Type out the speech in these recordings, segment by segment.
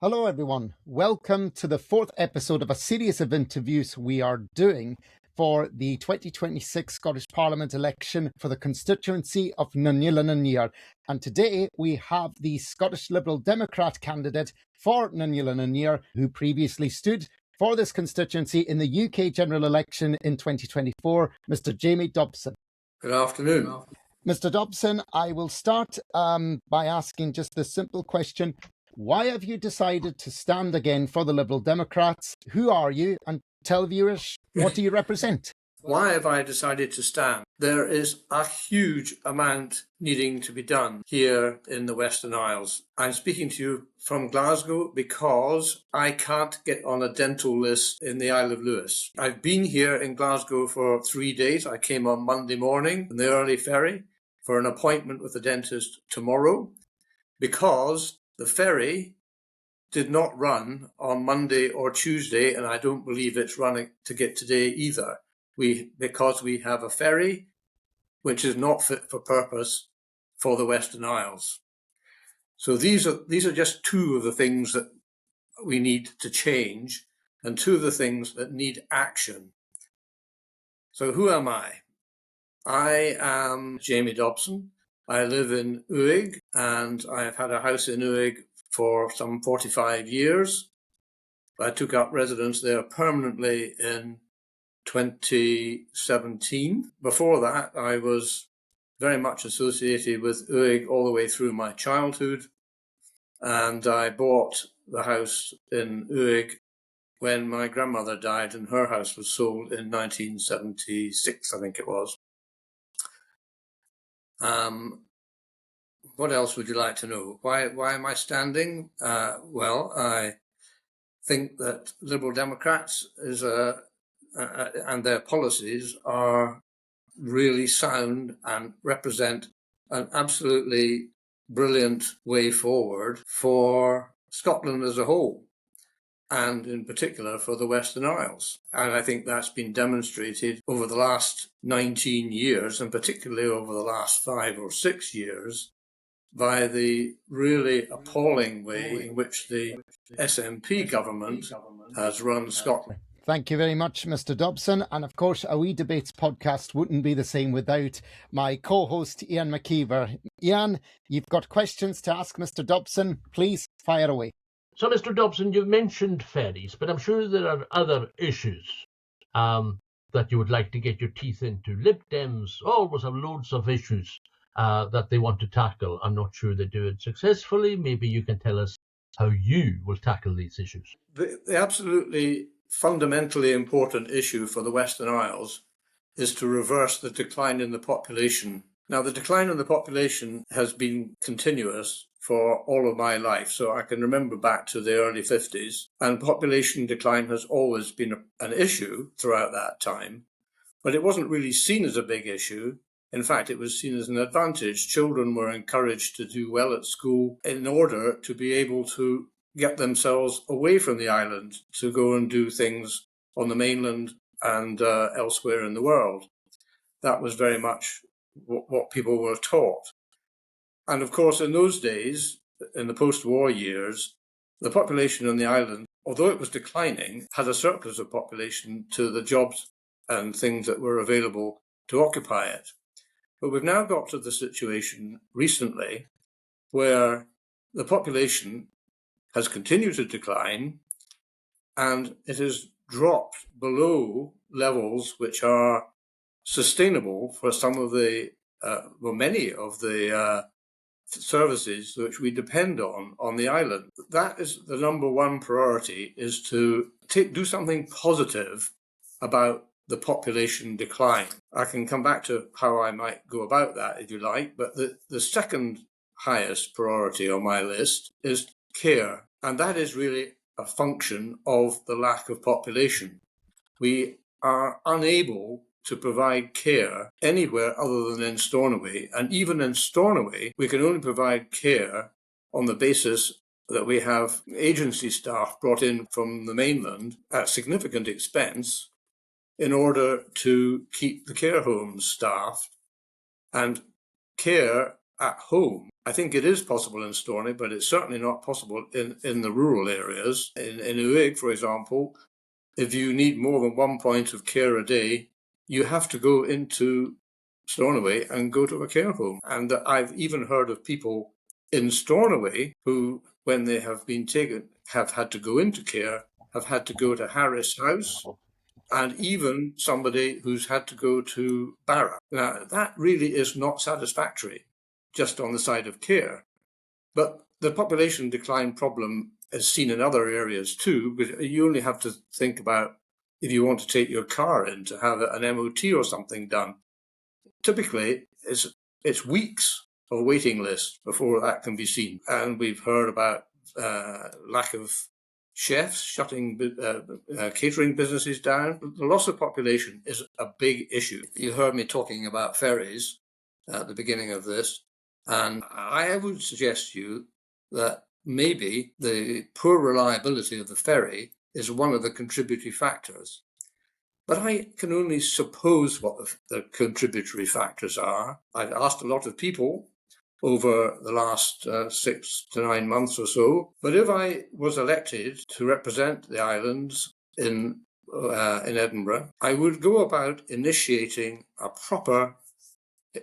Hello, everyone. Welcome to the fourth episode of a series of interviews we are doing for the 2026 Scottish Parliament election for the constituency of Nunulunanyar. And today we have the Scottish Liberal Democrat candidate for Nunulunanyar, who previously stood for this constituency in the UK general election in 2024, Mr. Jamie Dobson. Good afternoon. Mr. Dobson, I will start by asking just the simple question. Why have you decided to stand again for the Liberal Democrats? Who are you? And tell viewers, what do you represent? Why have I decided to stand? There is a huge amount needing to be done here in the Western Isles. I'm speaking to you from Glasgow because I can't get on a dental list in the Isle of Lewis. I've been here in Glasgow for 3 days. I came on Monday morning in the early ferry for an appointment with the dentist tomorrow because the ferry did not run on Monday or Tuesday, and I don't believe it's running to get today either. Because we have a ferry which is not fit for purpose for the Western Isles. So these are just two of the things that we need to change, and two of the things that need action. So who am I? I am Jamie Dobson. I live in Uig, and I've had a house in Uig for some 45 years. I took up residence there permanently in 2017. Before that, I was very much associated with Uig all the way through my childhood, and I bought the house in Uig when my grandmother died, and her house was sold in 1976, I think it was. What else would you like to know? Why am I standing? Well, I think that Liberal Democrats and their policies are really sound and represent an absolutely brilliant way forward for Scotland as a whole, and in particular for the Western Isles. And I think that's been demonstrated over the last 19 years, and particularly over the last 5 or 6 years, by the really appalling way in which the SNP government has run Scotland. Thank you very much, Mr. Dobson. And of course, a Wee Debates podcast wouldn't be the same without my co-host, Ian McKeever. Ian, you've got questions to ask Mr. Dobson. Please fire away. So, Mr. Dobson, you've mentioned ferries, but I'm sure there are other issues that you would like to get your teeth into. LibDems always have loads of issues that they want to tackle. I'm not sure they do it successfully. Maybe you can tell us how you will tackle these issues. The absolutely fundamentally important issue for the Western Isles is to reverse the decline in the population. Now, the decline in the population has been continuous for all of my life, so I can remember back to the early 50s, and population decline has always been an issue throughout that time, but it wasn't really seen as a big issue. In fact, it was seen as an advantage. Children were encouraged to do well at school in order to be able to get themselves away from the island to go and do things on the mainland and elsewhere in the world. That was very much what people were taught. And of course, in those days, in the post-war years, the population on the island, although it was declining, had a surplus of population to the jobs and things that were available to occupy it. But we've now got to the situation recently where the population has continued to decline, and it has dropped below levels which are sustainable for some of the, many of the services which we depend on the island. That is the number one priority, is to do something positive about the population decline. I can come back to how I might go about that if you like, but the second highest priority on my list is care, and that is really a function of the lack of population. We are unable to provide care anywhere other than in Stornoway, and even in Stornoway, we can only provide care on the basis that we have agency staff brought in from the mainland at significant expense in order to keep the care homes staffed. And care at home I think it is possible in Stornoway, but it's certainly not possible in the rural areas. In Uig, for example, if you need more than 1 point of care a day, you have to go into Stornoway and go to a care home. And I've even heard of people in Stornoway who, when they have been taken, have had to go into care, have had to go to Harris House, and even somebody who's had to go to Barra. Now, that really is not satisfactory, just on the side of care. But the population decline problem is seen in other areas too, because you only have to think about if you want to take your car in to have an MOT or something done. Typically, it's weeks of waiting list before that can be seen. And we've heard about lack of chefs shutting catering businesses down. The loss of population is a big issue. You heard me talking about ferries at the beginning of this, and I would suggest to you that maybe the poor reliability of the ferry is one of the contributory factors. But I can only suppose what the contributory factors are. I've asked a lot of people over the last 6 to 9 months or so. But if I was elected to represent the islands in Edinburgh, I would go about initiating a proper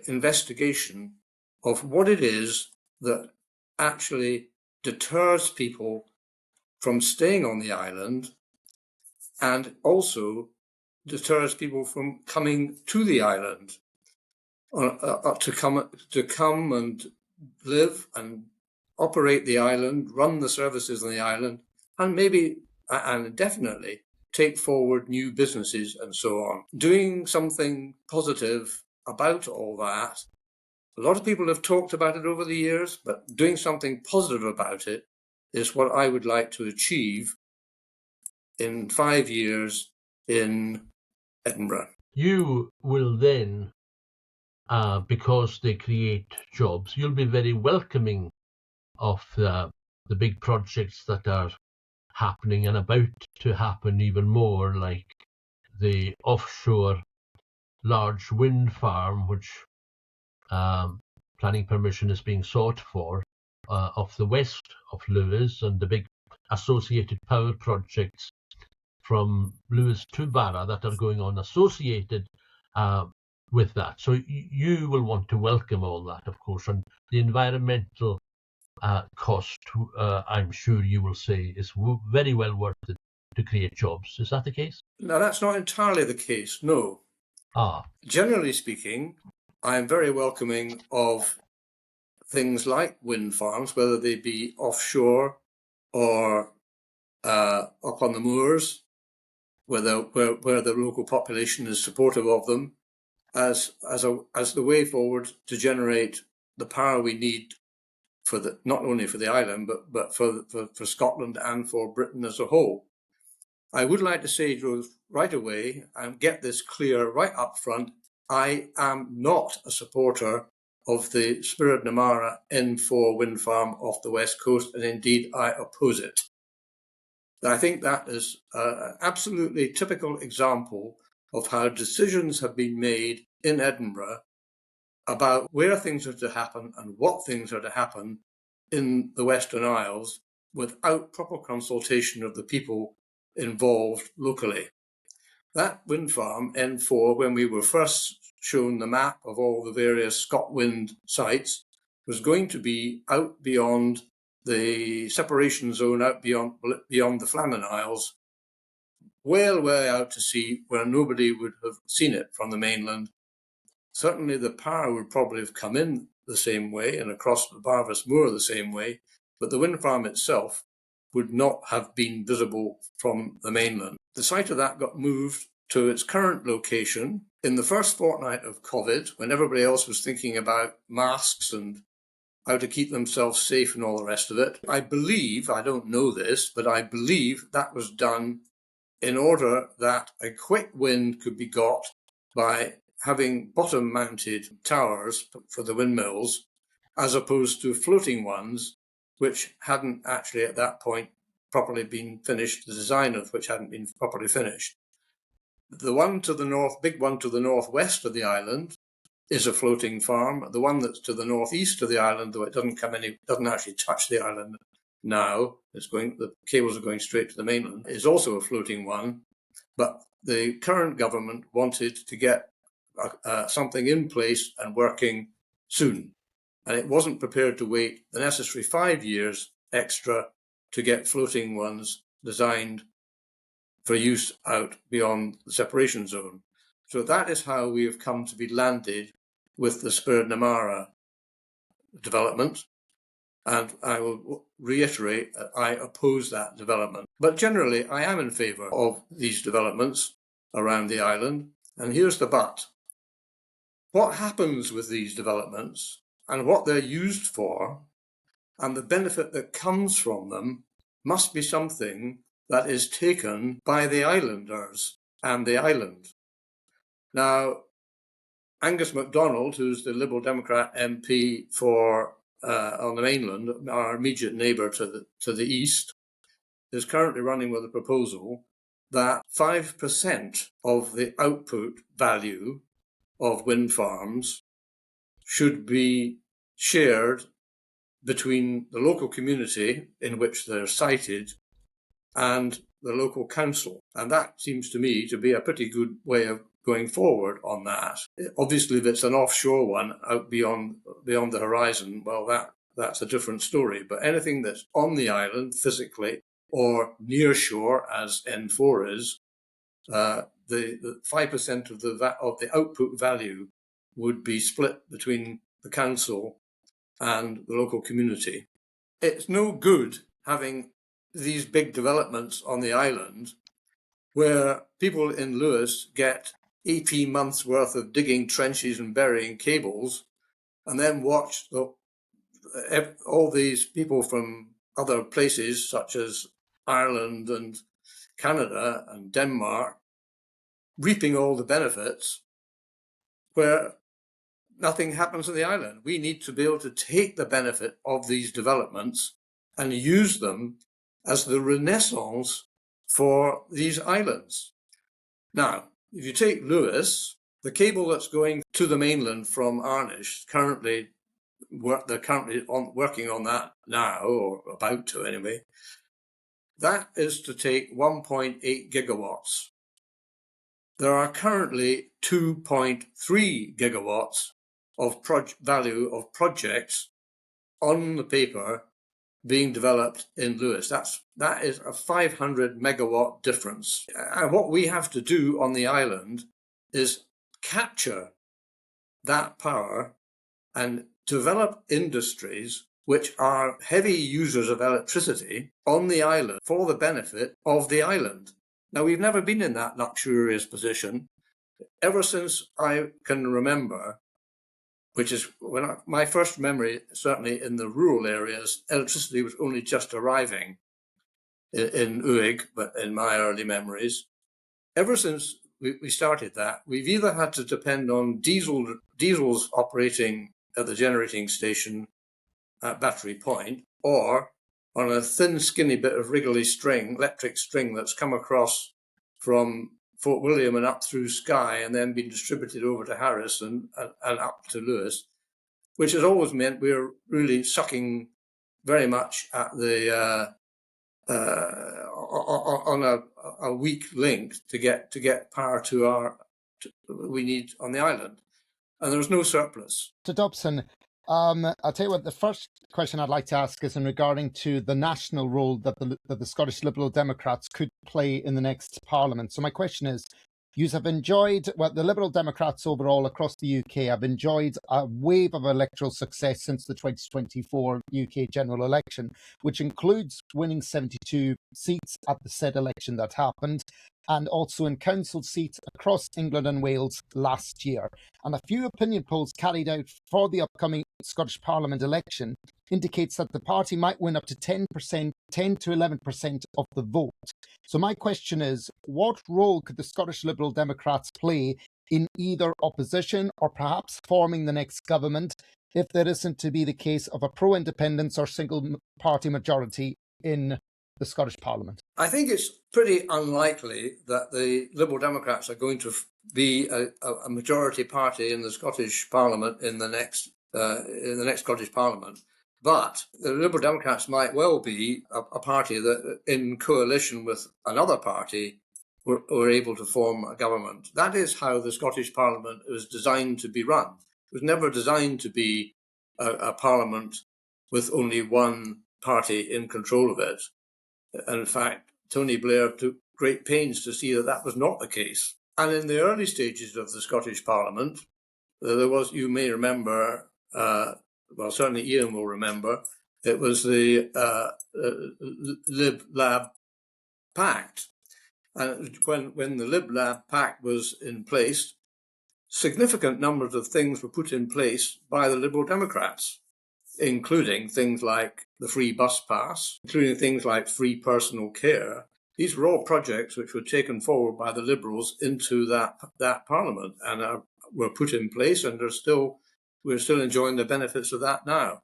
investigation of what it is that actually deters people from staying on the island, and also deters people from coming to the island to come and live and operate the island, run the services on the island, and maybe and definitely take forward new businesses and so on. Doing something positive about all that. A lot of people have talked about it over the years, but doing something positive about it is what I would like to achieve in 5 years in Edinburgh. You will then, because they create jobs, you'll be very welcoming of the big projects that are happening and about to happen even more, like the offshore large wind farm, which planning permission is being sought for, off the west of Lewis, and the big associated power projects from Lewis to Barra that are going on associated with that. So you will want to welcome all that, of course, and the environmental cost, I'm sure you will say, is very well worth it to create jobs. Is that the case? No, that's not entirely the case, no. Generally speaking, I am very welcoming of things like wind farms, whether they be offshore or up on the moors, where the local population is supportive of them, as the way forward to generate the power we need for not only for the island but for Scotland and for Britain as a whole. I would like to say, Joe, right away, and get this clear right up front, I am not a supporter of the Spirit Namara N4 wind farm off the west coast, and indeed I oppose it. I think that is an absolutely typical example of how decisions have been made in Edinburgh about where things are to happen and what things are to happen in the Western Isles without proper consultation of the people involved locally. That wind farm, N4, when we were first shown the map of all the various ScotWind sites, was going to be out beyond the separation zone, out beyond the Flammen Isles, way out to sea, where nobody would have seen it from the mainland. Certainly the power would probably have come in the same way and across the Barvas Moor the same way, but the wind farm itself would not have been visible from the mainland. The site of that got moved to its current location in the first fortnight of COVID, when everybody else was thinking about masks and how to keep themselves safe and all the rest of it. I believe, I don't know this, but I believe that was done in order that a quick wind could be got by having bottom-mounted towers for the windmills, as opposed to floating ones, which hadn't actually at that point properly been finished, the design of which hadn't been properly finished. The one to the north, big one to the northwest of the island, is a floating farm. The one that's to the northeast of the island, though it doesn't actually touch the island now, the cables are going straight to the mainland, is also a floating one. But the current government wanted to get something in place and working soon. And it wasn't prepared to wait the necessary 5 years extra to get floating ones designed for use out beyond the separation zone. So that is how we have come to be landed with the Spur-Namara development. And I will reiterate that I oppose that development. But generally, I am in favour of these developments around the island. And here's the but. What happens with these developments and what they're used for and the benefit that comes from them must be something that is taken by the islanders and the island. Now, Angus MacDonald, who's the Liberal Democrat MP for on the mainland, our immediate neighbour to the east, is currently running with a proposal that 5% of the output value of wind farms should be shared between the local community in which they're sited and the local council. And that seems to me to be a pretty good way of going forward on that. Obviously, if it's an offshore one out beyond the horizon, well, that's a different story. But anything that's on the island physically or near shore, as N4 is, the 5% of the output value would be split between the council and the local community. It's no good having these big developments on the island where people in Lewis get 18 months worth of digging trenches and burying cables and then watch all these people from other places such as Ireland and Canada and Denmark reaping all the benefits where nothing happens on the island. We need to be able to take the benefit of these developments and use them as the renaissance for these islands. Now, if you take Lewis, the cable that's going to the mainland from Arnish, they're currently working on that now, or about to anyway, that is to take 1.8 gigawatts. There are currently 2.3 gigawatts of value of projects on the paper being developed in Lewis. That is a 500 megawatt difference. And what we have to do on the island is capture that power and develop industries which are heavy users of electricity on the island for the benefit of the island. Now, we've never been in that luxurious position. Ever since I can remember, which is my first memory, certainly in the rural areas, electricity was only just arriving in Uig, but in my early memories. Ever since we started that, we've either had to depend on diesels operating at the generating station at Battery Point, or on a thin, skinny bit of wriggly electric string that's come across from Fort William and up through Skye and then been distributed over to Harris and up to Lewis, which has always meant we're really sucking very much at the on a weak link to get power we need on the island, and there's no surplus. To Dobson, I'll tell you what, the first question I'd like to ask is in regarding to the national role that the Scottish Liberal Democrats could play in the next Parliament. So my question is, you have enjoyed, the Liberal Democrats overall across the UK have enjoyed a wave of electoral success since the 2024 UK general election, which includes winning 72 seats at the said election that happened, and also in council seats across England and Wales last year. And a few opinion polls carried out for the upcoming Scottish Parliament election indicates that the party might win up to 10 to 11% of the vote. So my question is, what role could the Scottish Liberal Democrats play in either opposition or perhaps forming the next government if there isn't to be the case of a pro-independence or single party majority in the Scottish Parliament? I think it's pretty unlikely that the Liberal Democrats are going to be a majority party in the Scottish Parliament in the next Scottish Parliament. But the Liberal Democrats might well be a party that, in coalition with another party, were able to form a government. That is how the Scottish Parliament was designed to be run. It was never designed to be a parliament with only one party in control of it. And in fact, Tony Blair took great pains to see that that was not the case. And in the early stages of the Scottish Parliament, there was, you may remember, well, certainly Ian will remember, it was the Lib-Lab Pact. And when the Lib-Lab Pact was in place, significant numbers of things were put in place by the Liberal Democrats, including things like the free bus pass, including things like free personal care. These were all projects which were taken forward by the Liberals into that Parliament and were put in place, and we're still enjoying the benefits of that now.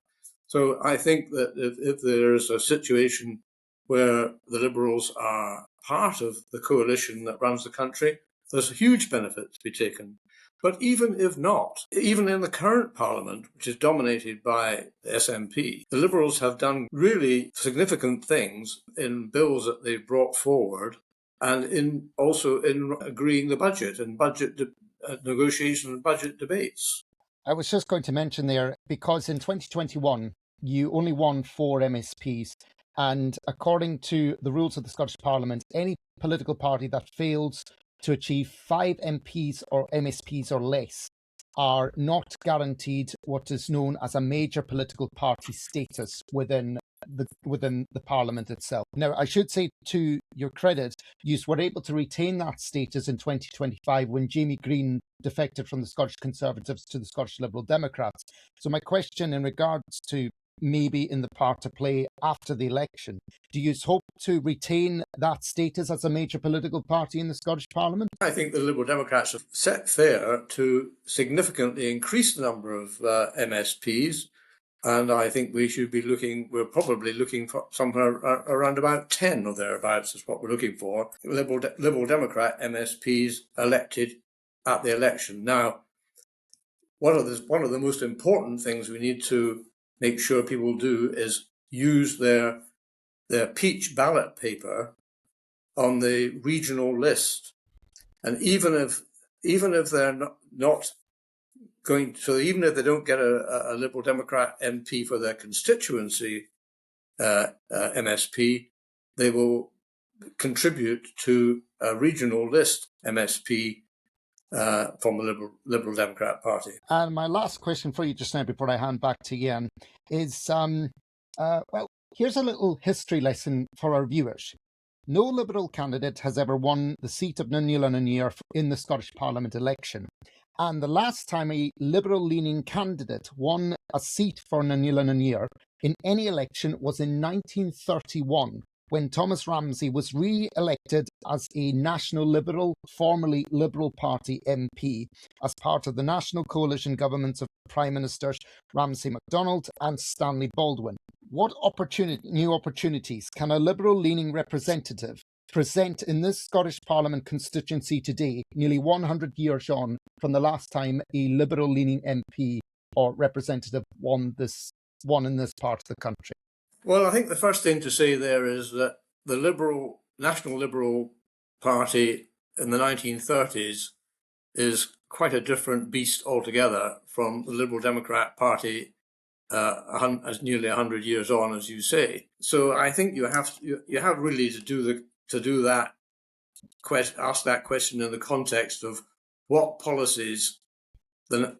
So I think that if there is a situation where the Liberals are part of the coalition that runs the country, there's a huge benefit to be taken. But even if not, even in the current Parliament, which is dominated by the SNP, the Liberals have done really significant things in bills that they've brought forward, and also in agreeing the budget and budget negotiations and budget debates. I was just going to mention there, because in 2021, you only won 4 MSPs. And according to the rules of the Scottish Parliament, any political party that fails to achieve 5 MPs or MSPs or less are not guaranteed what is known as a major political party status within the Parliament itself. Now, I should say, to your credit, you were able to retain that status in 2025 when Jamie Green defected from the Scottish Conservatives to the Scottish Liberal Democrats. So my question in regards to maybe in the part to play after the election, do you hope to retain that status as a major political party in the Scottish Parliament? I think the Liberal Democrats have set fair to significantly increase the number of MSPs, and I think we're probably looking for somewhere around about 10 or thereabouts is what we're looking for. Liberal Democrat MSPs elected at the election. Now, one of the most important things we need to make sure people do is use their peach ballot paper on the regional list. And even if they're not going, so even if they don't get a Liberal Democrat MP for their constituency MSP, they will contribute to a regional list MSP from the Liberal Democrat Party. And my last question for you just now, before I hand back to Ian, is well, here's a little history lesson for our viewers. No Liberal candidate has ever won the seat of Nunula in the Scottish Parliament election. And the last time a Liberal-leaning candidate won a seat for Nunula in any election was in 1931, when Thomas Ramsay was re-elected as a National Liberal, formerly Liberal Party MP, as part of the national coalition governments of Prime Ministers Ramsay MacDonald and Stanley Baldwin. What new opportunities can a Liberal-leaning representative present in this Scottish Parliament constituency today, nearly 100 years on from the last time a Liberal-leaning MP or representative won in this part of the country? Well, I think the first thing to say there is that the National Liberal Party in the 1930s is quite a different beast altogether from the Liberal Democrat Party as nearly 100 years on, as you say. So I think you have really to ask that question in the context of what policies the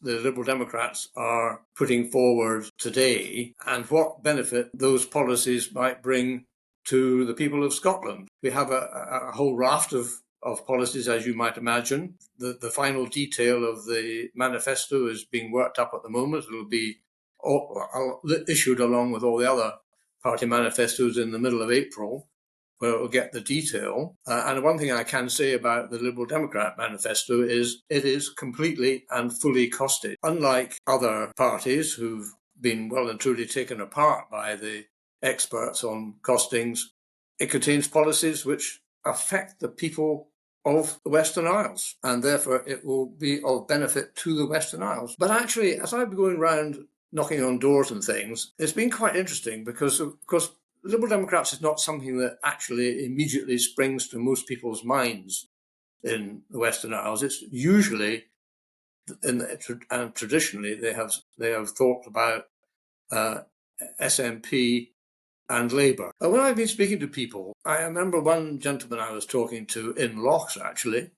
Liberal Democrats are putting forward today and what benefit those policies might bring to the people of Scotland. We have a whole raft of policies, as you might imagine. The final detail of the manifesto is being worked up at the moment. It'll be issued along with all the other party manifestos in the middle of April, where we'll get the detail. And one thing I can say about the Liberal Democrat manifesto is it is completely and fully costed. Unlike other parties who've been well and truly taken apart by the experts on costings. It contains policies which affect the people of the Western Isles, and therefore it will be of benefit to the Western Isles. But actually, as I've been going around knocking on doors and things, it's been quite interesting because, of course, Liberal Democrats is not something that actually immediately springs to most people's minds in the Western Isles. It's usually, and traditionally, they have thought about SNP and Labour. When I've been speaking to people, I remember one gentleman I was talking to in Lochs, actually,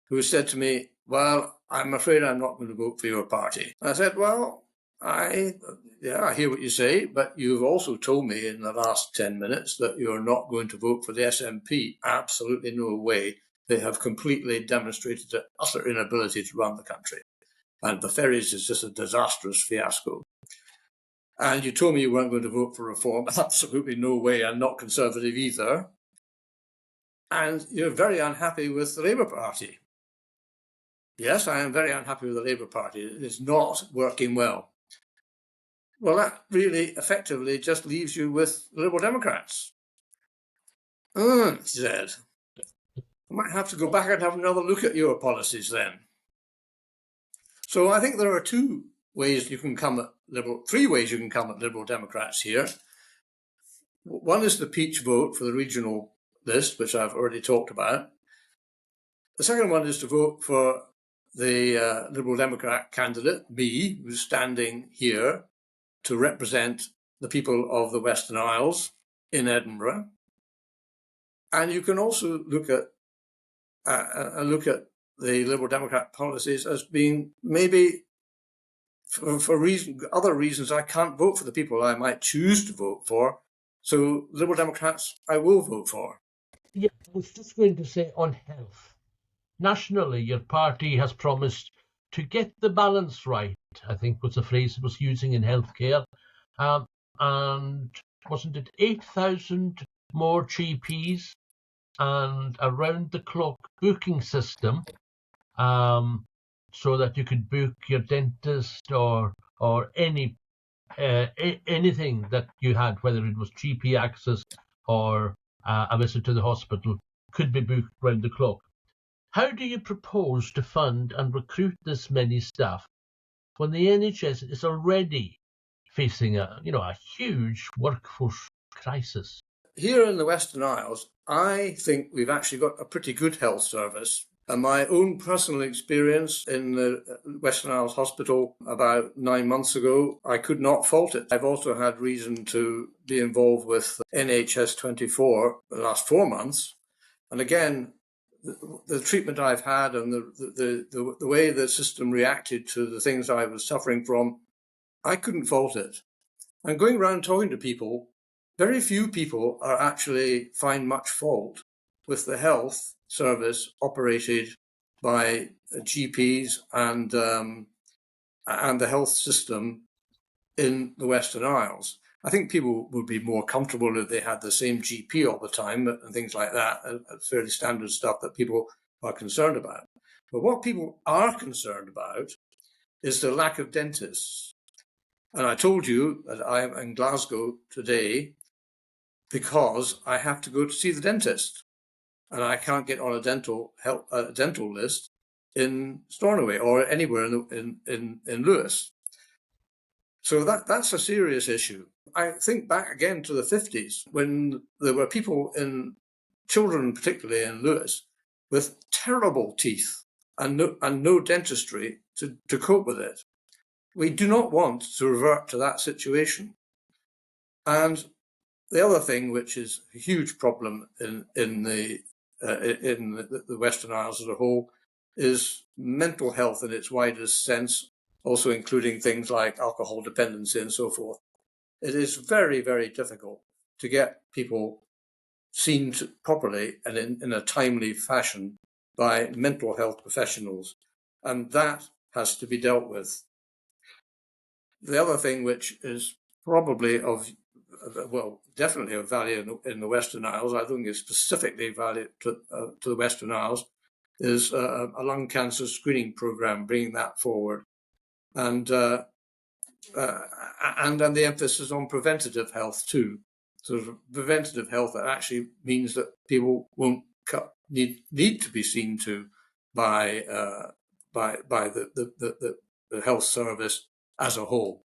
who said to me, well, I'm afraid I'm not going to vote for your party. I said, well, I hear what you say, but you've also told me in the last 10 minutes that you're not going to vote for the SNP. Absolutely no way. They have completely demonstrated an utter inability to run the country. And the ferries is just a disastrous fiasco. And you told me you weren't going to vote for reform. Absolutely no way. I'm not Conservative either. And you're very unhappy with the Labour Party. Yes, I am very unhappy with the Labour Party. It is not working well. Well, that really effectively just leaves you with Liberal Democrats. He said, I might have to go back and have another look at your policies then. So I think there are three ways you can come at Liberal Democrats here. One is the peach vote for the regional list, which I've already talked about. The second one is to vote for the Liberal Democrat candidate, me, who's standing here to represent the people of the Western Isles in Edinburgh. And you can also look at the Liberal Democrat policies as being maybe for other reasons I can't vote for the people I might choose to vote for. So Liberal Democrats I will vote for. Yeah, I was just going to say on health. Nationally, your party has promised to get the balance right, I think was the phrase it was using in healthcare. And wasn't it 8,000 more GPs and around the clock booking system, so that you could book your dentist or anything that you had, whether it was GP access or a visit to the hospital, could be booked round the clock. How do you propose to fund and recruit this many staff when the NHS is already facing a huge workforce crisis? Here in the Western Isles, I think we've actually got a pretty good health service. And my own personal experience in the Western Isles Hospital about 9 months ago, I could not fault it. I've also had reason to be involved with NHS 24 the last 4 months. And again, the treatment I've had and the way the system reacted to the things I was suffering from, I couldn't fault it. And going around talking to people, very few people are actually find much fault with the health service operated by GPs and the health system in the Western Isles. I think people would be more comfortable if they had the same GP all the time and things like that, fairly standard stuff that people are concerned about. But what people are concerned about is the lack of dentists. And I told you that I am in Glasgow today because I have to go to see the dentist, and I can't get on a dental list in Stornoway or anywhere in Lewis. So that's a serious issue. I think back again to the 50s when there were children particularly in Lewis, with terrible teeth and no dentistry to cope with it. We do not want to revert to that situation. And the other thing, which is a huge problem in the Western Isles as a whole, is mental health in its widest sense, also including things like alcohol dependency and so forth. It is very, very difficult to get people seen properly and in a timely fashion by mental health professionals, and that has to be dealt with. The other thing, which is probably definitely of value in the Western Isles, I think is specifically value to the Western Isles, is a lung cancer screening program, bringing that forward, and then the emphasis on preventative health too. sort of preventative health that actually means that people won't need to be seen to by the health service as a whole.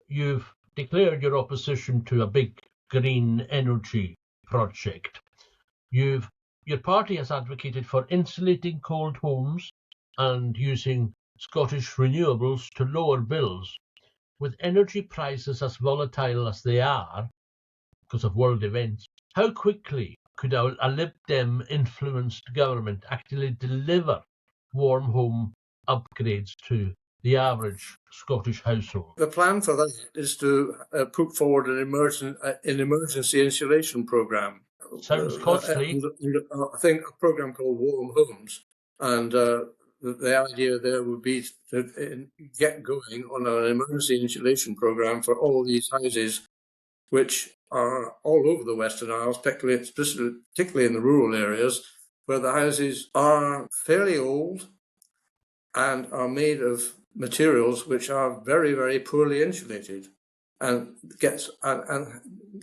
You've declared your opposition to a big green energy project. Your party has advocated for insulating cold homes and using Scottish renewables to lower bills. With energy prices as volatile as they are because of world events, how quickly could a Lib Dem influenced government actually deliver warm home upgrades to the average Scottish household? The plan for that is to put forward an emergency insulation programme. Sounds costly. I think a programme called Warm Homes, and the idea there would be to get going on an emergency insulation programme for all these houses, which are all over the Western Isles, particularly in the rural areas, where the houses are fairly old and are made of materials which are very, very poorly insulated, and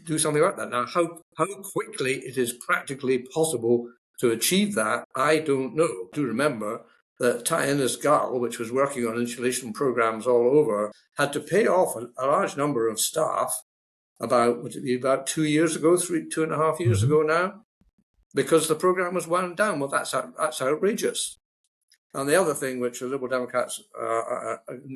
do something like that. Now, how quickly it is practically possible to achieve that, I don't know. Do remember that Tyne Gall, which was working on insulation programs all over, had to pay off a large number of staff about 2 years ago, 2.5 years ago now, because the program was wound down. Well, that's outrageous. And the other thing which the Liberal Democrats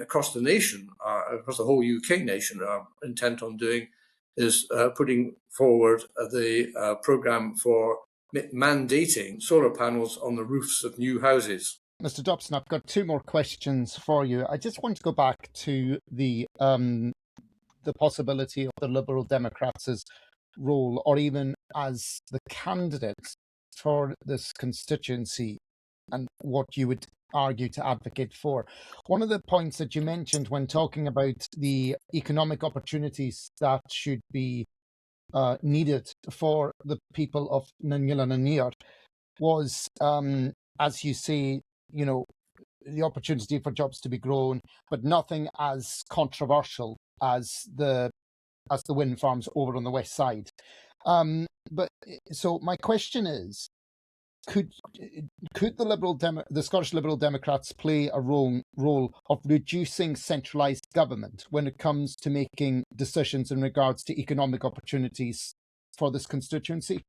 across the nation, across the whole UK nation, are intent on doing is putting forward the programme for mandating solar panels on the roofs of new houses. Mr. Dobson, I've got two more questions for you. I just want to go back to the possibility of the Liberal Democrats' role, or even as the candidates for this constituency, and what you would argue to advocate for. One of the points that you mentioned when talking about the economic opportunities that should be needed for the people of Nanyila was, as you say, the opportunity for jobs to be grown, but nothing as controversial as the wind farms over on the west side. But so my question is, could the Scottish Liberal Democrats play a role of reducing centralised government when it comes to making decisions in regards to economic opportunities for this constituency?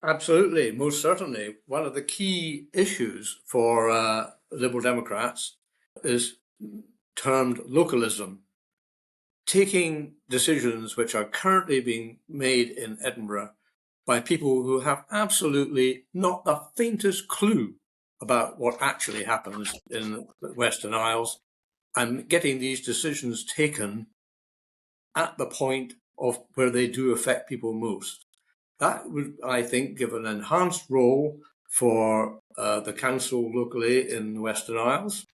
Absolutely, most certainly. One of the key issues for Liberal Democrats is termed localism. Taking decisions which are currently being made in Edinburgh by people who have absolutely not the faintest clue about what actually happens in the Western Isles, and getting these decisions taken at the point of where they do affect people most. That would, I think, give an enhanced role for the council locally in the Western Isles.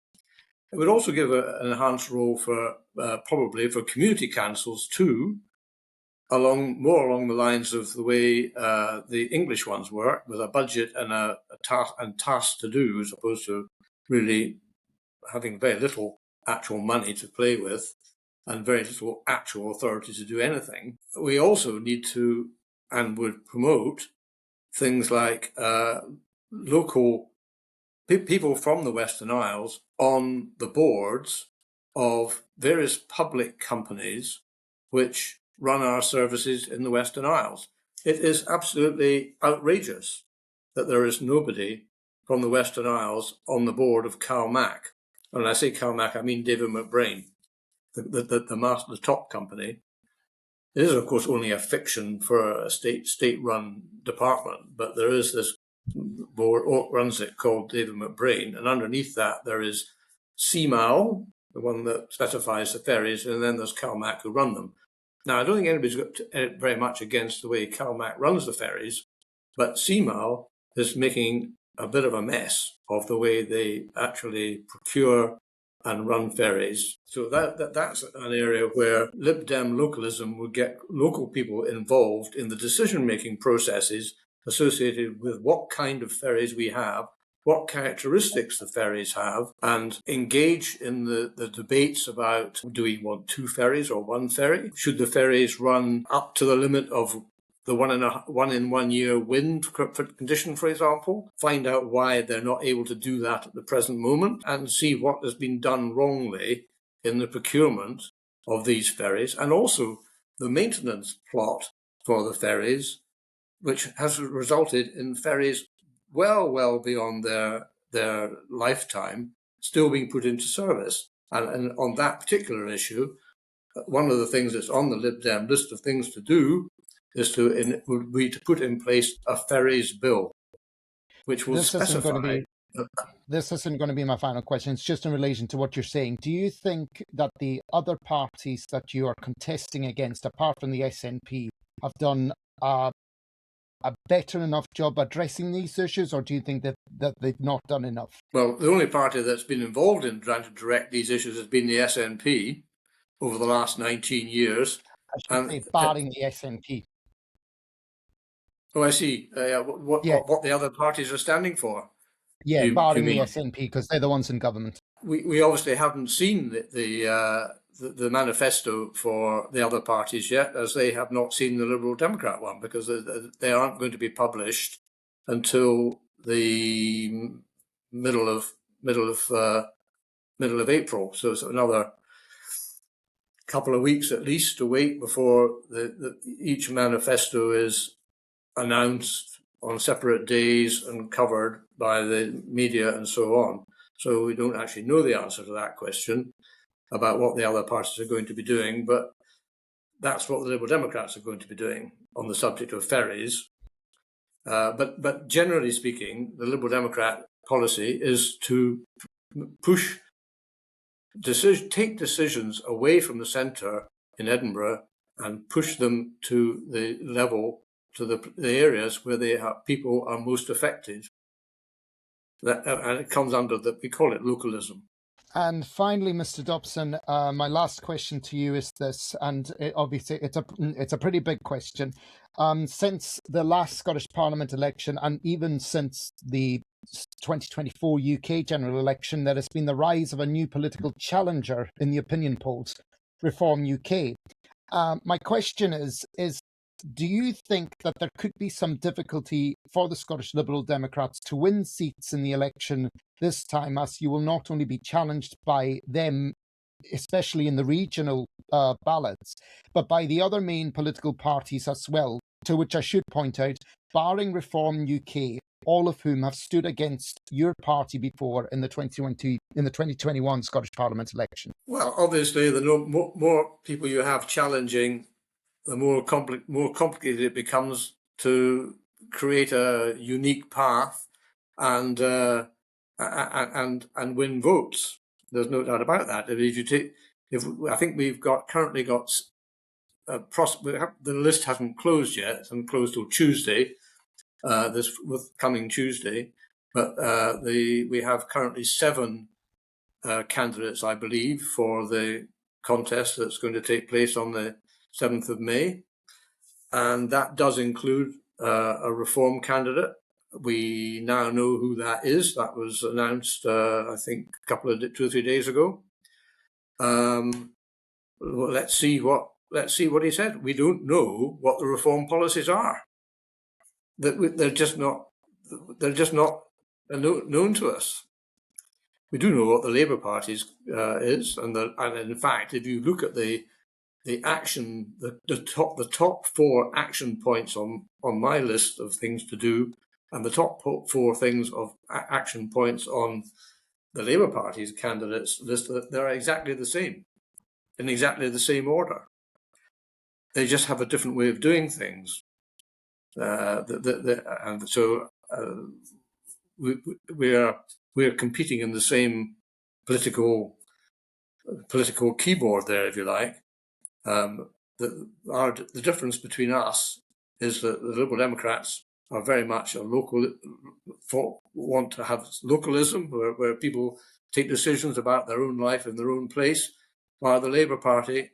It would also give an enhanced role for probably for community councils too, more along the lines of the way the English ones work, with a budget and tasks to do, as opposed to really having very little actual money to play with and very little actual authority to do anything. We also need to and would promote things like local people from the Western Isles on the boards of various public companies which run our services in the Western Isles. It is absolutely outrageous that there is nobody from the Western Isles on the board of CalMac. And when I say CalMac, I mean David McBrain, the top company. It is, of course, only a fiction for a state-run department, but there is this board runs it called David McBrain, and underneath that there is CMAL, the one that specifies the ferries, and then there's CalMac who run them. Now, I don't think anybody's got very much against the way CalMac runs the ferries, but CMAL is making a bit of a mess of the way they actually procure and run ferries. So that's an area where Lib Dem localism would get local people involved in the decision-making processes associated with what kind of ferries we have what characteristics the ferries have and engage in the debates about, do we want 2 ferries or 1 ferry? Should the ferries run up to the limit of the 1 in 1 year wind condition, for example? Find out why they're not able to do that at the present moment and see what has been done wrongly in the procurement of these ferries, and also the maintenance plot for the ferries, which has resulted in ferries well beyond their lifetime still being put into service. And on that particular issue, one of the things that's on the Lib Dem list of things to do is would be to put in place a ferries bill, which will specify. This isn't going to be my final question. It's just in relation to what you're saying. Do you think that the other parties that you are contesting against, apart from the SNP, have done a better enough job addressing these issues, or do you think that they've not done enough? Well, the only party that's been involved in trying to direct these issues has been the SNP over the last 19 years. I should say barring the SNP. Oh, I see. What the other parties are standing for. Yeah, barring the SNP, because they're the ones in government. We obviously haven't seen the manifesto for the other parties yet, as they have not seen the Liberal Democrat one, because they aren't going to be published until the middle of April. So it's another couple of weeks at least to wait before each manifesto is announced on separate days and covered by the media and so on. So we don't actually know the answer to that question about what the other parties are going to be doing, but that's what the Liberal Democrats are going to be doing on the subject of ferries. But generally speaking, the Liberal Democrat policy is to take decisions away from the centre in Edinburgh and push them to the level, to the areas where people are most affected. And it comes under we call it localism. And finally, Mr. Dobson, my last question to you is this, and obviously it's a pretty big question. Since the last Scottish Parliament election, and even since the 2024 UK general election, there has been the rise of a new political challenger in the opinion polls, Reform UK. My question is do you think that there could be some difficulty for the Scottish Liberal Democrats to win seats in the election this time, as you will not only be challenged by them, especially in the regional ballots, but by the other main political parties as well, to which I should point out, barring Reform UK, all of whom have stood against your party before in the 2021 Scottish Parliament election? Well, obviously, the more people you have challenging, the more complicated it becomes to create a unique path and win votes. There's no doubt about that. I think we've currently got the list hasn't closed yet. It hasn't closed till Tuesday. Coming Tuesday, but we have currently 7 candidates, I believe, for the contest that's going to take place on the 7th of May, and that does include a Reform candidate. We now know who that is. That was announced, I think, 2 or 3 days ago. Let's see what he said. We don't know what the Reform policies are. They're just not known to us. We do know what the Labour Party is, and in fact, if you look at the action, the top 4 action points on my list of things to do, and the top 4 things of action points on the Labour Party's candidates list, they're exactly the same, in exactly the same order. They just have a different way of doing things. And so we're competing in the same political keyboard there, if you like. The difference between us is that the Liberal Democrats are very much want to have localism, where people take decisions about their own life in their own place, while the Labour Party,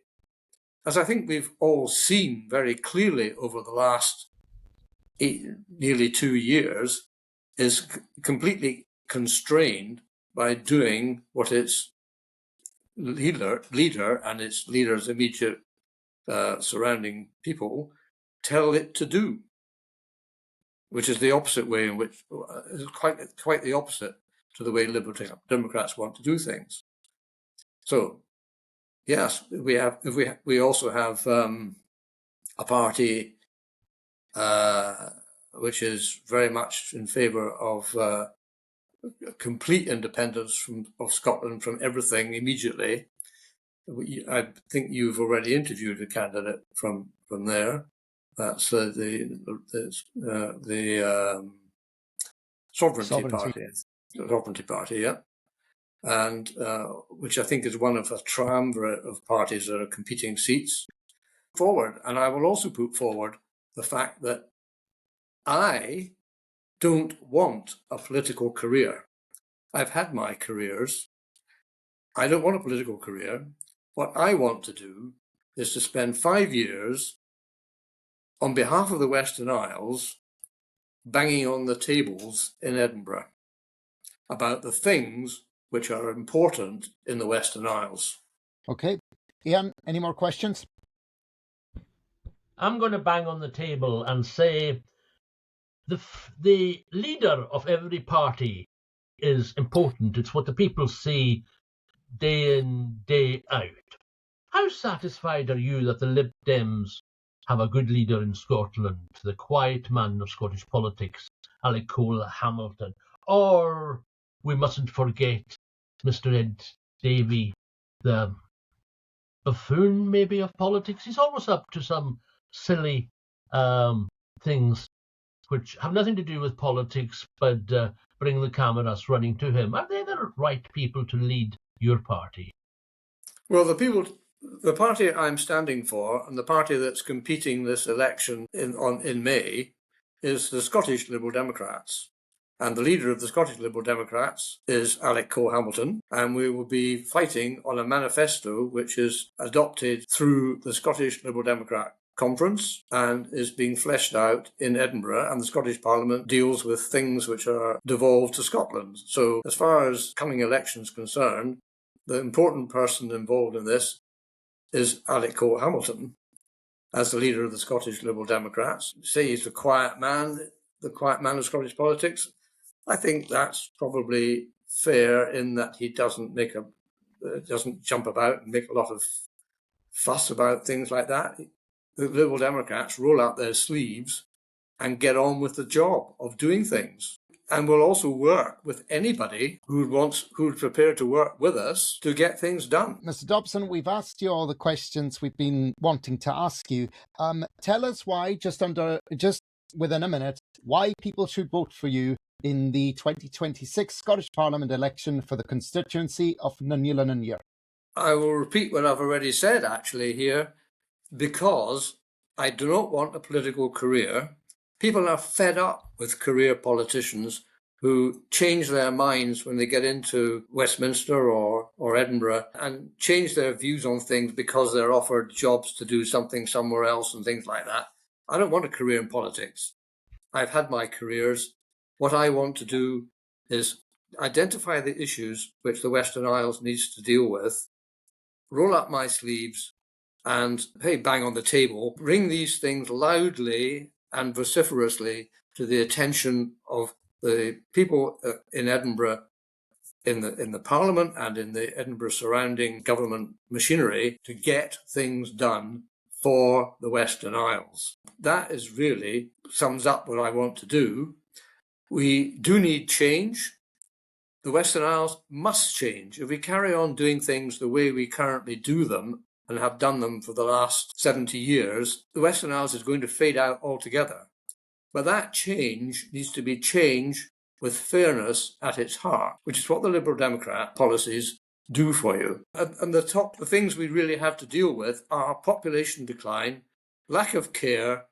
as I think we've all seen very clearly over the last nearly 2 years, is completely constrained by doing what its leader and its leader's immediate surrounding people tell it to do, which is the opposite way in which is quite the opposite to the way Liberal Democrats want to do things. So, yes, we also have a party which is very much in favour of complete independence of Scotland from everything immediately. I think you've already interviewed a candidate from there. That's the Sovereignty Party. The Sovereignty Party, yeah. And which I think is one of a triumvirate of parties that are competing seats forward. And I will also put forward the fact that I don't want a political career. I've had my careers. I don't want a political career. What I want to do is to spend 5 years on behalf of the Western Isles banging on the tables in Edinburgh about the things which are important in the Western Isles. Okay. Ian, any more questions? I'm going to bang on the table and say the leader of every party is important. It's what the people see day in, day out. How satisfied are you that the Lib Dems have a good leader in Scotland, the quiet man of Scottish politics, Alec Cole Hamilton? Or we mustn't forget Mr. Ed Davey, the buffoon maybe of politics. He's always up to some silly things which have nothing to do with politics, but bring the cameras running to him. Are they the right people to lead your party? Well, the party I'm standing for, and the party that's competing this election in May, is the Scottish Liberal Democrats. And the leader of the Scottish Liberal Democrats is Alec Cole Hamilton, and we will be fighting on a manifesto which is adopted through the Scottish Liberal Democrat Conference and is being fleshed out in Edinburgh, and the Scottish Parliament deals with things which are devolved to Scotland. So as far as coming elections concerned, the important person involved in this is Alec Cole Hamilton as the leader of the Scottish Liberal Democrats. Say he's the quiet man of Scottish politics. I think that's probably fair in that he doesn't jump about and make a lot of fuss about things like that. The Liberal Democrats roll out their sleeves and get on with the job of doing things. And we'll also work with anybody who's prepared to work with us to get things done. Mr. Dobson, we've asked you all the questions we've been wanting to ask you. Tell us why, just within a minute, why people should vote for you in the 2026 Scottish Parliament election for the constituency of Nunula. I will repeat what I've already said actually here, because I do not want a political career. People are fed up with career politicians who change their minds when they get into Westminster or Edinburgh and change their views on things because they're offered jobs to do something somewhere else and things like that. I don't want a career in politics. I've had my careers. What I want to do is identify the issues which the Western Isles needs to deal with, roll up my sleeves and, hey, bang on the table, bring these things loudly and vociferously to the attention of the people in Edinburgh, in the Parliament and in the Edinburgh surrounding government machinery, to get things done for the Western Isles. That is really sums up what I want to do. We do need change. The Western Isles must change. If we carry on doing things the way we currently do them and have done them for the last 70 years, the Western Isles is going to fade out altogether. But that change needs to be change with fairness at its heart, which is what the Liberal Democrat policies do for you. And the things we really have to deal with are population decline, lack of care,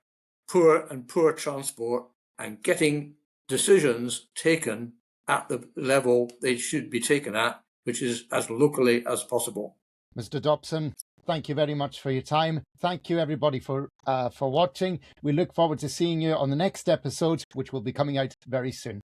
poor transport, and getting decisions taken at the level they should be taken at, which is as locally as possible. Mr. Dobson, thank you very much for your time. Thank you, everybody, for watching. We look forward to seeing you on the next episode, which will be coming out very soon.